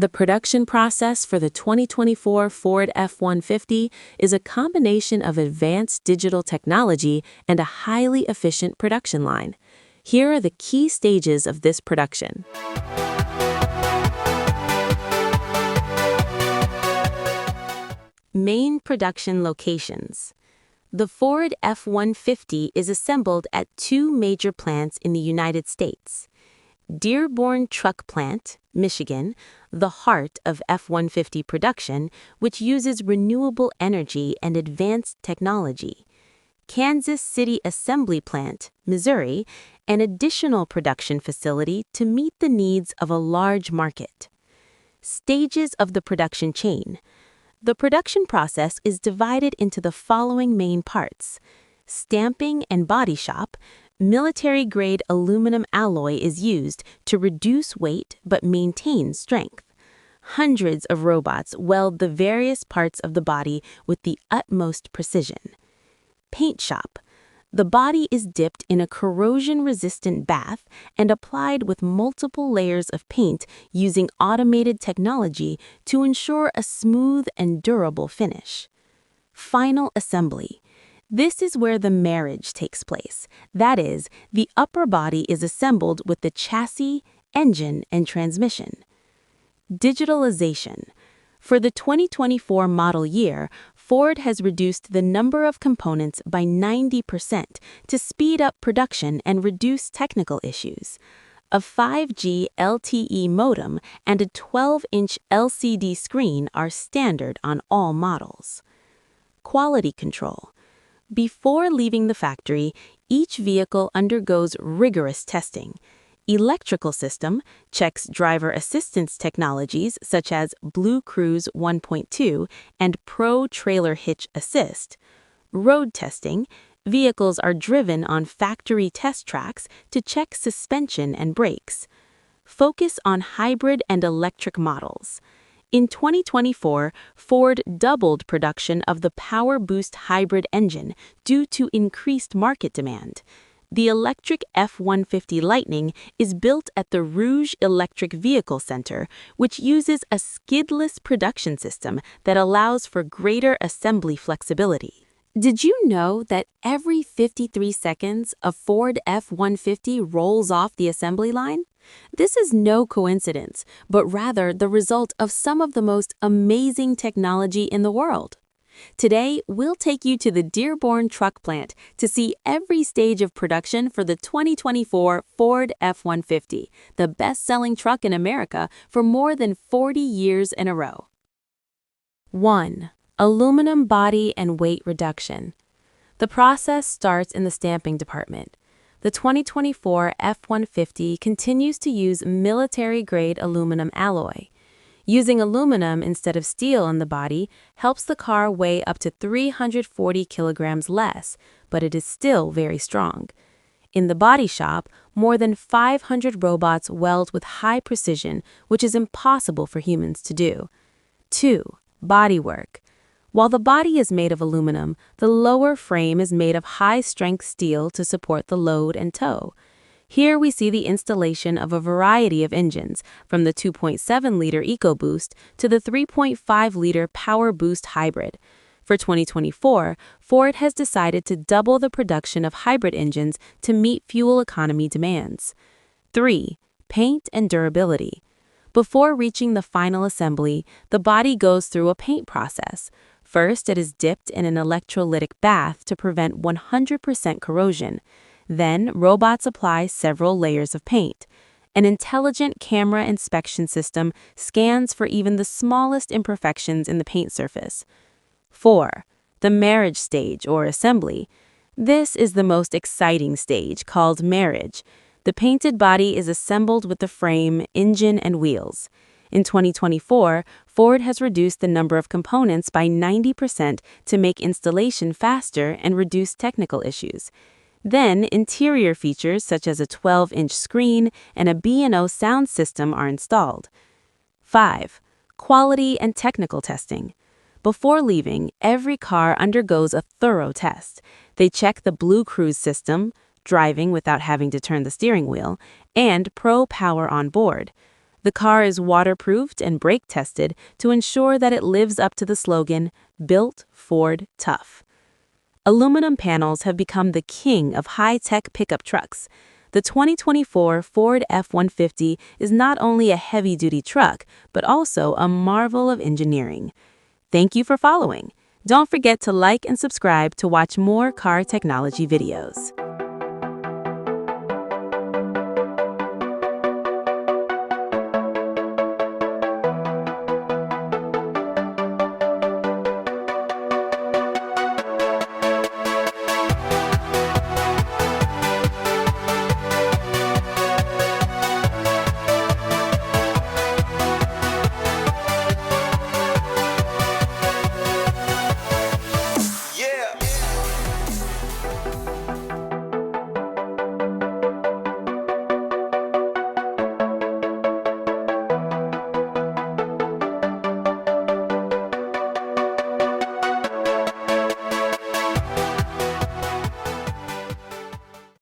The production process for the 2024 Ford F-150 is a combination of advanced digital technology and a highly efficient production line. Here are the key stages of this production. Main production locations. The Ford F-150 is assembled at two major plants in the United States. Dearborn Truck Plant, Michigan, the heart of F-150 production, which uses renewable energy and advanced technology. Kansas City Assembly Plant, Missouri, an additional production facility to meet the needs of a large market. Stages of the production chain. The production process is divided into the following main parts. Stamping and body shop. Military-grade aluminum alloy is used to reduce weight but maintain strength. Hundreds of robots weld the various parts of the body with the utmost precision. Paint shop. The body is dipped in a corrosion-resistant bath and applied with multiple layers of paint using automated technology to ensure a smooth and durable finish. Final assembly. This is where the marriage takes place. That is, the upper body is assembled with the chassis, engine, and transmission. Digitalization. For the 2024 model year, Ford has reduced the number of components by 90% to speed up production and reduce technical issues. A 5G LTE modem and a 12-inch LCD screen are standard on all models. Quality control. Before leaving the factory, each vehicle undergoes rigorous testing. Electrical system checks driver assistance technologies such as Blue Cruise 1.2 and Pro Trailer Hitch Assist. Road testing. Vehicles are driven on factory test tracks to check suspension and brakes. Focus on hybrid and electric models. In 2024, Ford doubled production of the PowerBoost hybrid engine due to increased market demand. The electric F-150 Lightning is built at the Rouge Electric Vehicle Center, which uses a skidless production system that allows for greater assembly flexibility. Did you know that every 53 seconds a Ford F-150 rolls off the assembly line? This is no coincidence, but rather the result of some of the most amazing technology in the world. Today, we'll take you to the Dearborn Truck Plant to see every stage of production for the 2024 Ford F-150, the best-selling truck in America for more than 40 years in a row. 1. Aluminum body and weight reduction. The process starts in the stamping department. The 2024 F-150 continues to use military-grade aluminum alloy. Using aluminum instead of steel in the body helps the car weigh up to 340 kilograms less, but it is still very strong. In the body shop, more than 500 robots weld with high precision, which is impossible for humans to do. 2. Bodywork. While the body is made of aluminum, the lower frame is made of high-strength steel to support the load and tow. Here we see the installation of a variety of engines, from the 2.7-liter EcoBoost to the 3.5-liter PowerBoost Hybrid. For 2024, Ford has decided to double the production of hybrid engines to meet fuel economy demands. 3. Paint and durability. Before reaching the final assembly, the body goes through a paint process. First, it is dipped in an electrolytic bath to prevent 100% corrosion. Then, robots apply several layers of paint. An intelligent camera inspection system scans for even the smallest imperfections in the paint surface. 4. The marriage stage or assembly. This is the most exciting stage, called marriage. The painted body is assembled with the frame, engine, and wheels. In 2024, Ford has reduced the number of components by 90% to make installation faster and reduce technical issues. Then, interior features such as a 12-inch screen and a B&O sound system are installed. 5. Quality and technical testing. Before leaving, every car undergoes a thorough test. They check the Blue Cruise system, driving without having to turn the steering wheel, and Pro Power on board. The car is waterproofed and brake tested to ensure that it lives up to the slogan, Built Ford Tough. Aluminum panels have become the king of high-tech pickup trucks. The 2024 Ford F-150 is not only a heavy-duty truck, but also a marvel of engineering. Thank you for following. Don't forget to like and subscribe to watch more car technology videos.